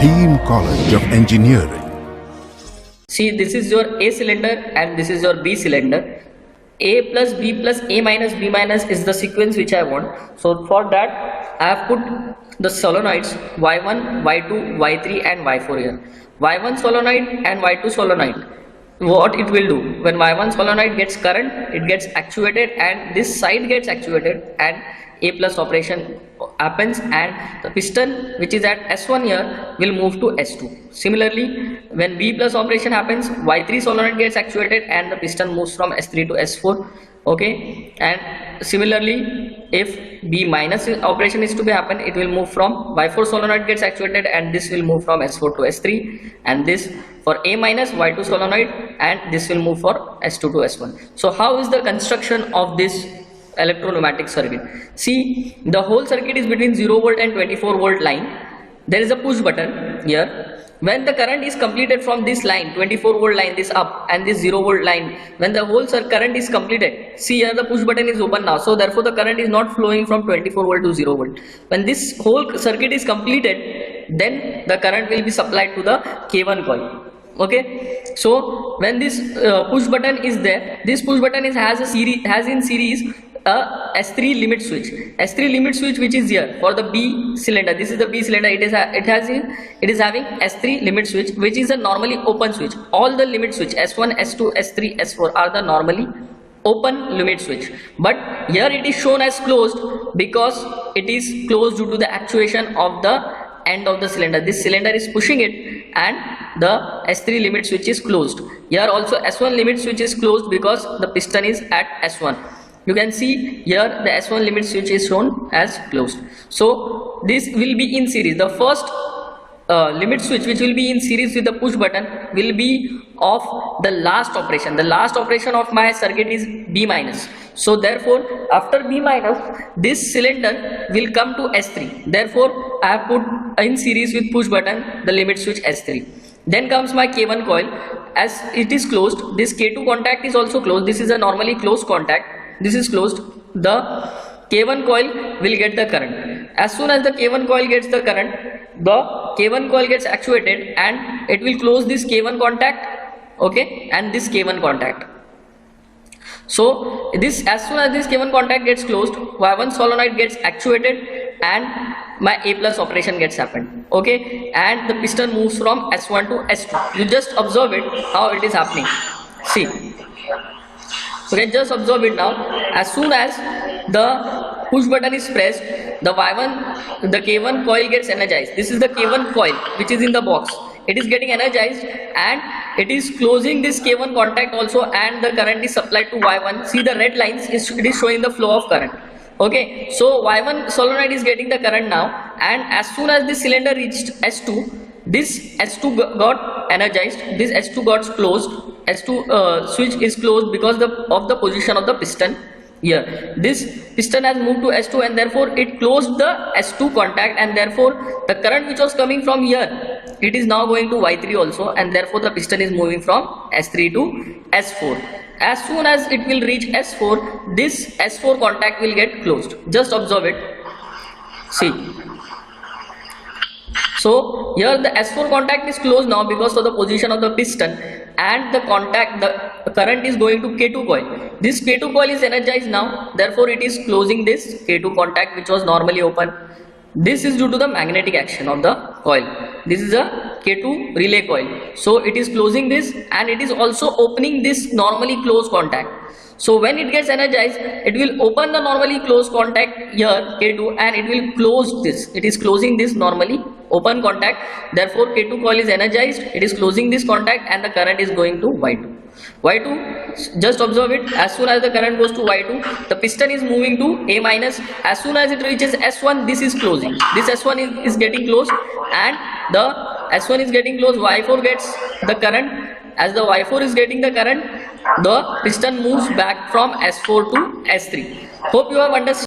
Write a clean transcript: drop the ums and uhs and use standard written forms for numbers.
Theme College of Engineering. See, this is your A cylinder and this is your B cylinder. A plus B plus A minus B minus is the sequence which I want. So for that I have put the solenoids Y1, Y2, Y3 and Y4 here. Y1 solenoid and Y2 solenoid. What it will do, when Y1 solenoid gets current, it gets actuated and this side gets actuated and A plus operation happens and the piston which is at S1 here will move to S2. Similarly, when B plus operation happens, Y3 solenoid gets actuated and the piston moves from S3 to S4. Okay, and similarly if B minus operation is to be happen, it will move from Y4 solenoid gets actuated and this will move from S4 to S3, and this for A minus Y2 solenoid, and this will move for S2 to S1. So how is the construction of this electro-pneumatic circuit? See, the whole circuit is between 0 volt and 24 volt line. There is a push button here. When the current is completed from this line, 24 volt line, this up, and this 0 volt line, when the whole current is completed, see here the push button is open now, so therefore the current is not flowing from 24 volt to 0 volt. When this whole circuit is completed, then the current will be supplied to the K1 coil. Okay, so when this push button is there, this push button has in series a S3 limit switch. S3 limit switch which is here for the B cylinder. This is the B cylinder. It is having S3 limit switch, which is a normally open switch. All the limit switch S1, S2, S3, S4 are the normally open limit switch, but here it is shown as closed because it is closed due to the actuation of the end of the cylinder. This cylinder is pushing it and the S3 limit switch is closed. Here also S1 limit switch is closed because the piston is at S1. You can see here the S1 limit switch is shown as closed. So this will be in series. The first limit switch which will be in series with the push button will be of the last operation. The last operation of my circuit is B minus. So therefore after B minus, this cylinder will come to S3. Therefore I have put in series with push button the limit switch S3. Then comes my K1 coil. As it is closed, this K2 contact is also closed. This is a normally closed contact. This is closed. The K1 coil will get the current. As soon as the K1 coil gets the current, the K1 coil gets actuated and it will close this K1 contact, okay, and this K1 contact. So this, as soon as this K1 contact gets closed, Y1 solenoid gets actuated and my A plus operation gets happened, okay, and the piston moves from S1 to S2. You just observe it how it is happening. See. Okay, just observe it now. As soon as the push button is pressed, the K1 coil gets energized. This is the K1 coil which is in the box. It is getting energized and it is closing this K1 contact also, and the current is supplied to Y1. See the red lines, it is showing the flow of current. Okay, so Y1 solenoid is getting the current now, and as soon as this cylinder reached S2, this S2 got energized, this S2 got closed. S2 switch is closed because of the position of the piston here. This piston has moved to S2 and therefore it closed the S2 contact, and therefore the current which was coming from here, it is now going to Y3 also, and therefore the piston is moving from S3 to S4. As soon as it will reach S4, this S4 contact will get closed. Just observe it. See. So here the S4 contact is closed now because of the position of the piston, and the current is going to K2 coil. This K2 coil is energized now, therefore it is closing this K2 contact which was normally open. This is due to the magnetic action of the coil. This is a K2 relay coil. So it is closing this, and it is also opening this normally closed contact. So when it gets energized, it will open the normally closed contact here K2 and it will close this. It is closing this normally open contact. Therefore K2 coil is energized. It is closing this contact and the current is going to Y2. Y2, just observe it. As soon as the current goes to Y2, the piston is moving to A minus. As soon as it reaches S1, this is closing. This S1 is getting closed, and the S1 is getting closed. Y4 gets the current. As the Y4 is getting the current, the piston moves back from S4 to S3. Hope you have understood.